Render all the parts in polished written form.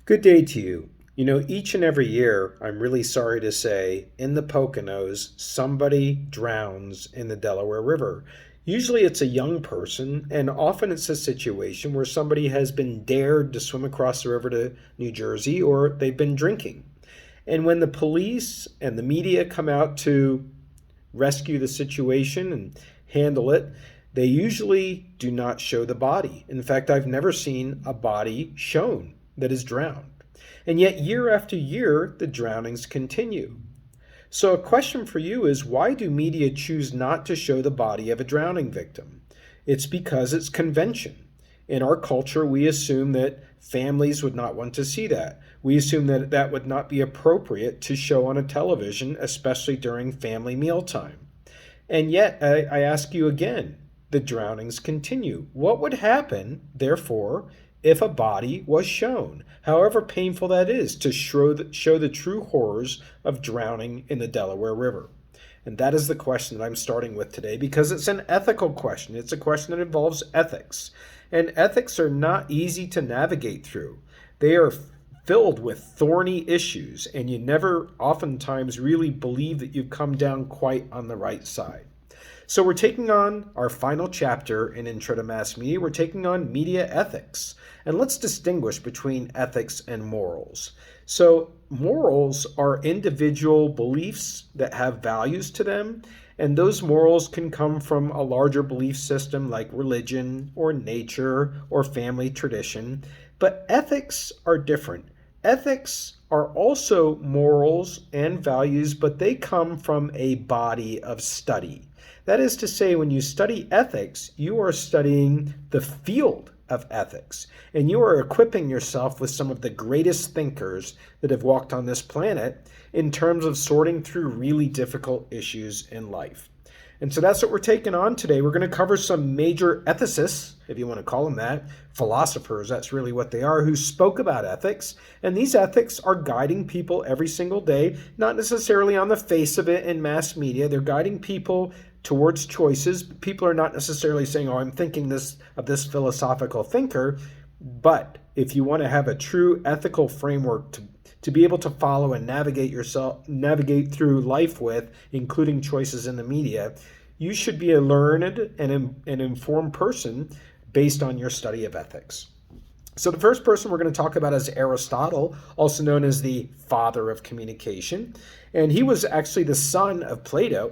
Good day to you. Each and every year, I'm really sorry to say, in the Poconos, somebody drowns in the Delaware River. Usually it's a young person, and often it's a situation where somebody has been dared to swim across the river to New Jersey or they've been drinking. And when the police and the media come out to rescue the situation and handle it, they usually do not show the body. In fact, I've never seen a body shown that is drowned. And yet, year after year, the drownings continue. So, a question for you is why do media choose not to show the body of a drowning victim? It's because it's convention. In our culture, we assume that families would not want to see that. We assume that that would not be appropriate to show on a television, especially during family mealtime. And yet, I ask you again, the drownings continue. What would happen, therefore, if a body was shown, however painful that is, to show the true horrors of drowning in the Delaware River? And that is the question that I'm starting with today because it's an ethical question. It's a question that involves ethics. And ethics are not easy to navigate through. They are filled with thorny issues, and you never oftentimes really believe that you've come down quite on the right side. So we're taking on our final chapter in Intro to Mass Media. We're taking on media ethics. And let's distinguish between ethics and morals. So morals are individual beliefs that have values to them, and those morals can come from a larger belief system like religion or nature or family tradition. But ethics are different. Ethics are also morals and values, but they come from a body of study. That is to say, when you study ethics, you are studying the field of ethics, and you are equipping yourself with some of the greatest thinkers that have walked on this planet in terms of sorting through really difficult issues in life. And so that's what we're taking on today. We're going to cover some major ethicists, if you want to call them that, philosophers, that's really what they are, who spoke about ethics. And these ethics are guiding people every single day, not necessarily on the face of it in mass media. They're guiding people towards choices. People are not necessarily saying, oh, I'm thinking this of this philosophical thinker. But if you want to have a true ethical framework to be able to follow and navigate through life with, including choices in the media, you should be a learned and an informed person based on your study of ethics. So the first person we're going to talk about is Aristotle, also known as the father of communication. And he was actually the student of Plato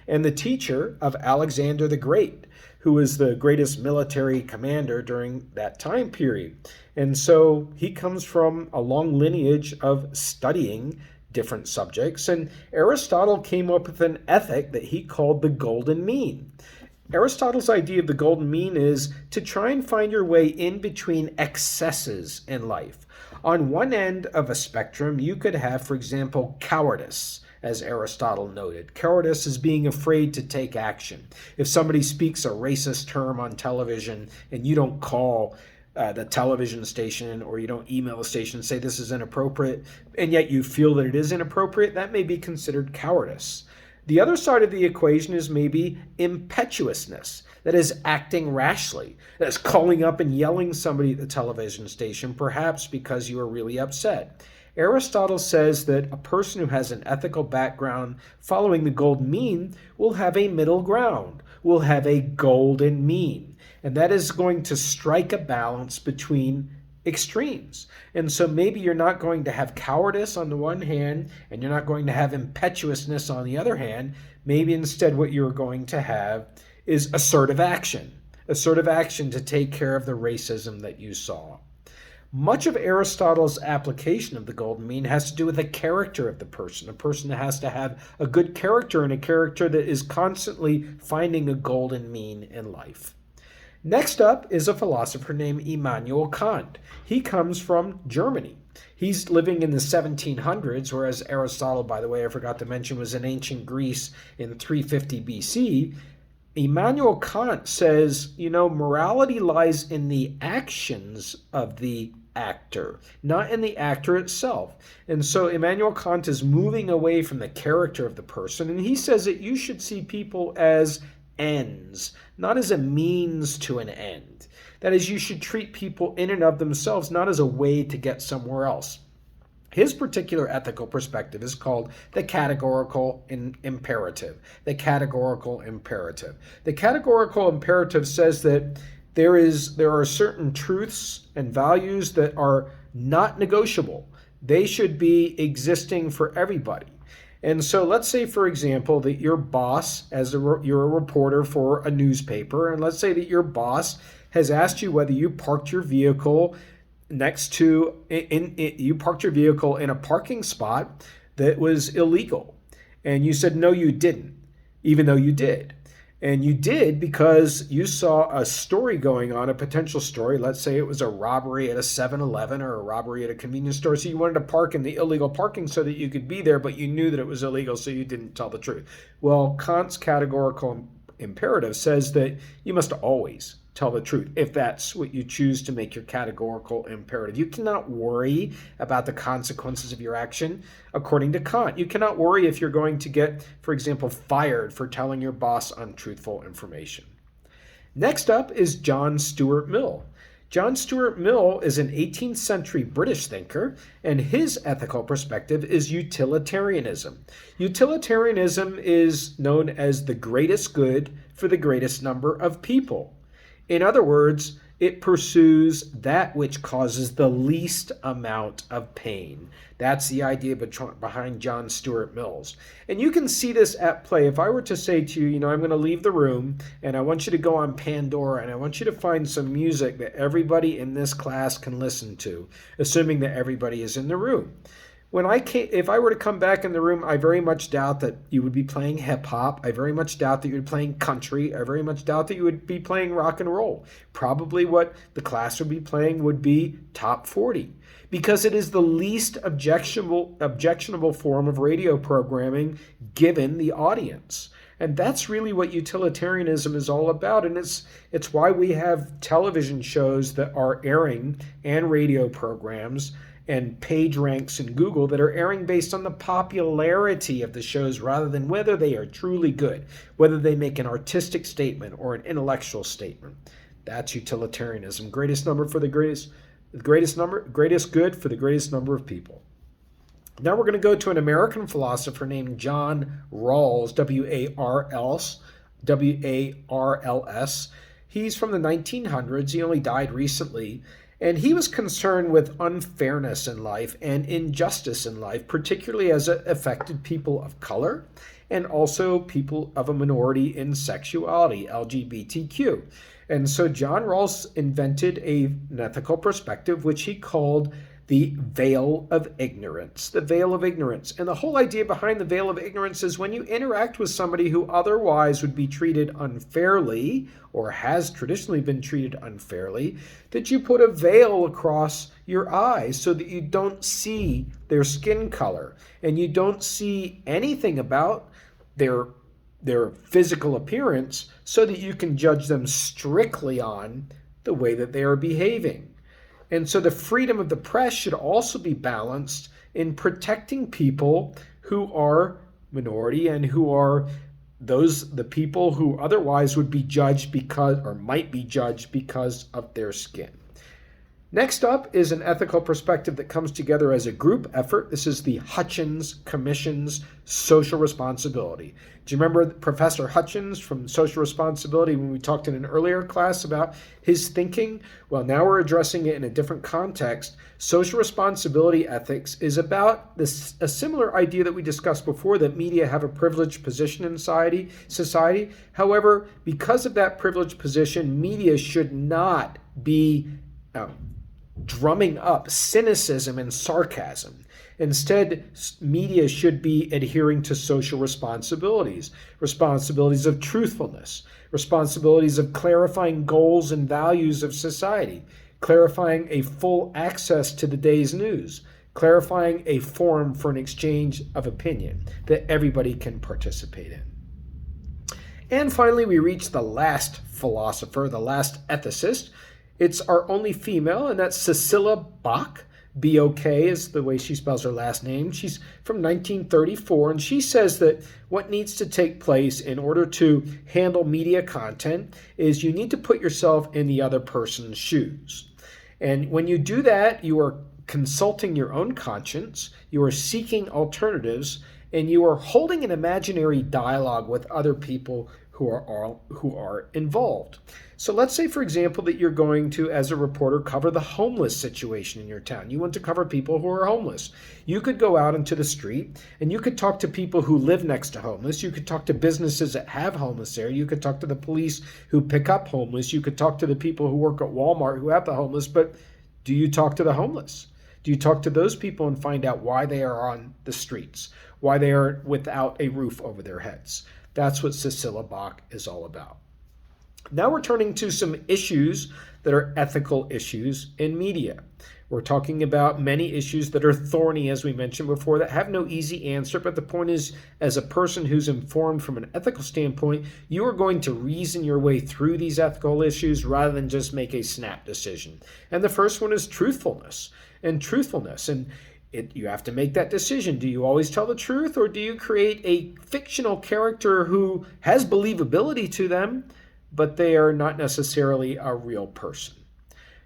and the teacher of Alexander the Great, who was the greatest military commander during that time period. And so he comes from a long lineage of studying different subjects. And Aristotle came up with an ethic that he called the golden mean. Aristotle's idea of the golden mean is to try and find your way in between excesses in life. On one end of a spectrum, you could have, for example, cowardice, as Aristotle noted. Cowardice is being afraid to take action. If somebody speaks a racist term on television and you don't call the television station or you don't email the station and say this is inappropriate, and yet you feel that it is inappropriate, that may be considered cowardice. The other side of the equation is maybe impetuousness, that is acting rashly, that is calling up and yelling somebody at the television station, perhaps because you are really upset. Aristotle says that a person who has an ethical background following the golden mean will have a middle ground, will have a golden mean, and that is going to strike a balance between extremes. And so maybe you're not going to have cowardice on the one hand and you're not going to have impetuousness on the other hand. Maybe instead what you're going to have is assertive action to take care of the racism that you saw. Much of Aristotle's application of the golden mean has to do with the character of the person. A person that has to have a good character and a character that is constantly finding a golden mean in life. Next up is a philosopher named Immanuel Kant. He comes from Germany. He's living in the 1700s, whereas Aristotle, by the way, I forgot to mention, was in ancient Greece in 350 BC. Immanuel Kant says, morality lies in the actions of the actor, not in the actor itself. And so Immanuel Kant is moving away from the character of the person, and he says that you should see people as ends, not as a means to an end. That is, you should treat people in and of themselves not as a way to get somewhere else. His particular ethical perspective is called the categorical imperative. The categorical imperative. The categorical imperative says that there are certain truths and values that are not negotiable. They should be existing for everybody. And so let's say, for example, that your boss, you're a reporter for a newspaper, and let's say that your boss has asked you whether you parked your vehicle you parked your vehicle in a parking spot that was illegal. And you said, no, you didn't, even though you did. And you did because you saw a story going on, a potential story. Let's say it was a robbery at a 7-Eleven or a robbery at a convenience store. So you wanted to park in the illegal parking so that you could be there, but you knew that it was illegal, so you didn't tell the truth. Well, Kant's categorical imperative says that you must always tell the truth if that's what you choose to make your categorical imperative. You cannot worry about the consequences of your action according to Kant. You cannot worry if you're going to get, for example, fired for telling your boss untruthful information. Next up is John Stuart Mill. John Stuart Mill is an 18th century British thinker, and his ethical perspective is utilitarianism. Utilitarianism is known as the greatest good for the greatest number of people. In other words, it pursues that which causes the least amount of pain. That's the idea behind John Stuart Mill's. And you can see this at play. If I were to say to you, I'm going to leave the room and I want you to go on Pandora and I want you to find some music that everybody in this class can listen to, assuming that everybody is in the room. If I were to come back in the room, I very much doubt that you would be playing hip hop. I very much doubt that you would be playing country. I very much doubt that you would be playing rock and roll. Probably what the class would be playing would be top 40, because it is the least objectionable form of radio programming given the audience. And that's really what utilitarianism is all about. And it's why we have television shows that are airing and radio programs and page ranks in Google that are airing based on the popularity of the shows rather than whether they are truly good, whether they make an artistic statement or an intellectual statement. That's utilitarianism. Greatest good for the greatest number of people. Now we're going to go to an American philosopher named John Rawls, W-A-R-L-S. He's from the 1900s. He only died recently. And he was concerned with unfairness in life and injustice in life, particularly as it affected people of color and also people of a minority in sexuality, LGBTQ. And so John Rawls invented an ethical perspective, which he called the veil of ignorance. The veil of ignorance. And the whole idea behind the veil of ignorance is when you interact with somebody who otherwise would be treated unfairly or has traditionally been treated unfairly, that you put a veil across your eyes so that you don't see their skin color and you don't see anything about their physical appearance so that you can judge them strictly on the way that they are behaving. And so the freedom of the press should also be balanced in protecting people who are minority and who are the people who otherwise would be judged might be judged because of their skin. Next up is an ethical perspective that comes together as a group effort. This is the Hutchins Commission's social responsibility. Do you remember Professor Hutchins from social responsibility when we talked in an earlier class about his thinking? Well, now we're addressing it in a different context. Social responsibility ethics is about a similar idea that we discussed before, that media have a privileged position in society. However, because of that privileged position, media should not be drumming up cynicism and sarcasm. Instead, media should be adhering to social responsibilities of truthfulness, responsibilities of clarifying goals and values of society, clarifying a full access to the day's news, clarifying a forum for an exchange of opinion that everybody can participate in. And finally, we reach the last philosopher, the last ethicist. It's our only female, and that's Cecilla Bach, Bok is the way she spells her last name. She's from 1934, and she says that what needs to take place in order to handle media content is you need to put yourself in the other person's shoes. And when you do that, you are consulting your own conscience, you are seeking alternatives, and you are holding an imaginary dialogue with other people who are involved. So let's say, for example, that you're going to, as a reporter, cover the homeless situation in your town. You want to cover people who are homeless. You could go out into the street and you could talk to people who live next to homeless. You could talk to businesses that have homeless there. You could talk to the police who pick up homeless. You could talk to the people who work at Walmart who have the homeless. But do you talk to the homeless? Do you talk to those people and find out why they are on the streets, why they are without a roof over their heads? That's what Cecilla Bach is all about. Now we're turning to some issues that are ethical issues in media. We're talking about many issues that are thorny, as we mentioned before, that have no easy answer. But the point is, as a person who's informed from an ethical standpoint, you are going to reason your way through these ethical issues rather than just make a snap decision. And the first one is truthfulness. And you have to make that decision. Do you always tell the truth, or do you create a fictional character who has believability to them, but they are not necessarily a real person?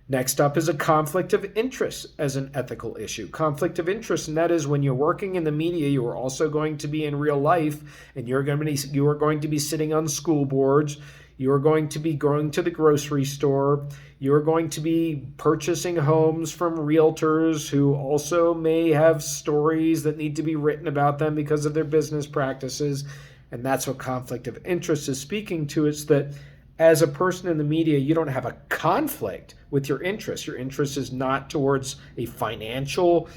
Next up is a conflict of interest as an ethical issue. Conflict of interest, and that is when you're working in the media, you are also going to be in real life, and you are going to be sitting on school boards. You are going to be going to the grocery store. You are going to be purchasing homes from realtors who also may have stories that need to be written about them because of their business practices. And that's what conflict of interest is speaking to. It's that as a person in the media, you don't have a conflict with your interest. Your interest is not towards a financial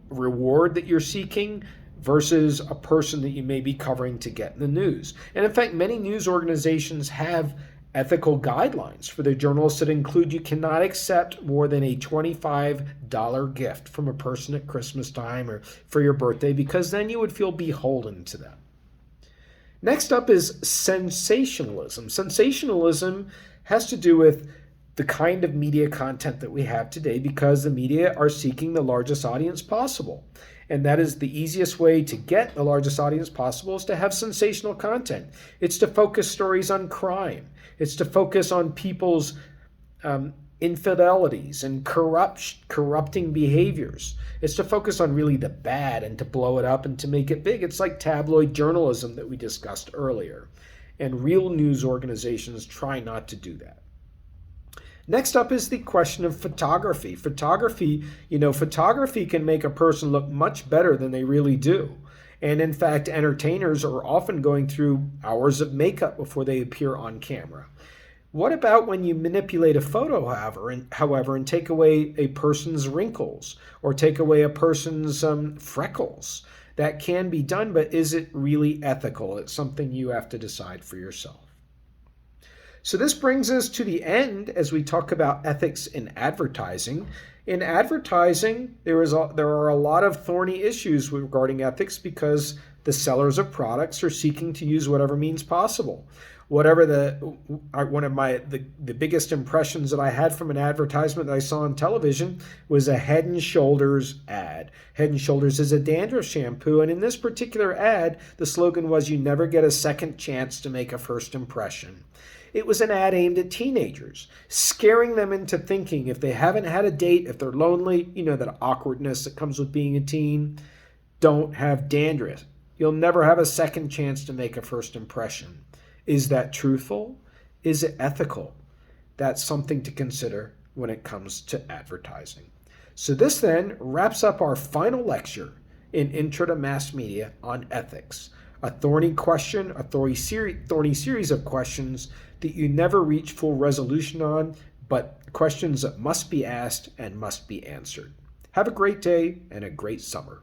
reward that you're seeking versus a person that you may be covering to get in the news. And in fact, many news organizations have ethical guidelines for their journalists that include you cannot accept more than a $25 gift from a person at Christmas time or for your birthday, because then you would feel beholden to them. Next up is sensationalism. Sensationalism has to do with the kind of media content that we have today, because the media are seeking the largest audience possible. And that is the easiest way to get the largest audience possible, is to have sensational content. It's to focus stories on crime. It's to focus on people's infidelities and corrupting behaviors. It's to focus on really the bad and to blow it up and to make it big. It's like tabloid journalism that we discussed earlier. And real news organizations try not to do that. Next up is the question of photography. Photography can make a person look much better than they really do. And in fact, entertainers are often going through hours of makeup before they appear on camera. What about when you manipulate a photo, however, and take away a person's wrinkles or take away a person's freckles? That can be done, but is it really ethical? It's something you have to decide for yourself. So this brings us to the end as we talk about ethics in advertising. In advertising, there are a lot of thorny issues regarding ethics because the sellers of products are seeking to use whatever means possible. One of the biggest impressions that I had from an advertisement that I saw on television was a Head & Shoulders ad. Head & Shoulders is a dandruff shampoo, and in this particular ad, the slogan was, "You never get a second chance to make a first impression." It was an ad aimed at teenagers, scaring them into thinking if they haven't had a date, if they're lonely, that awkwardness that comes with being a teen, don't have dandruff. You'll never have a second chance to make a first impression. Is that truthful? Is it ethical? That's something to consider when it comes to advertising. So this then wraps up our final lecture in Intro to Mass Media on ethics. A thorny question, a thorny series of questions that you never reach full resolution on, but questions that must be asked and must be answered. Have a great day and a great summer.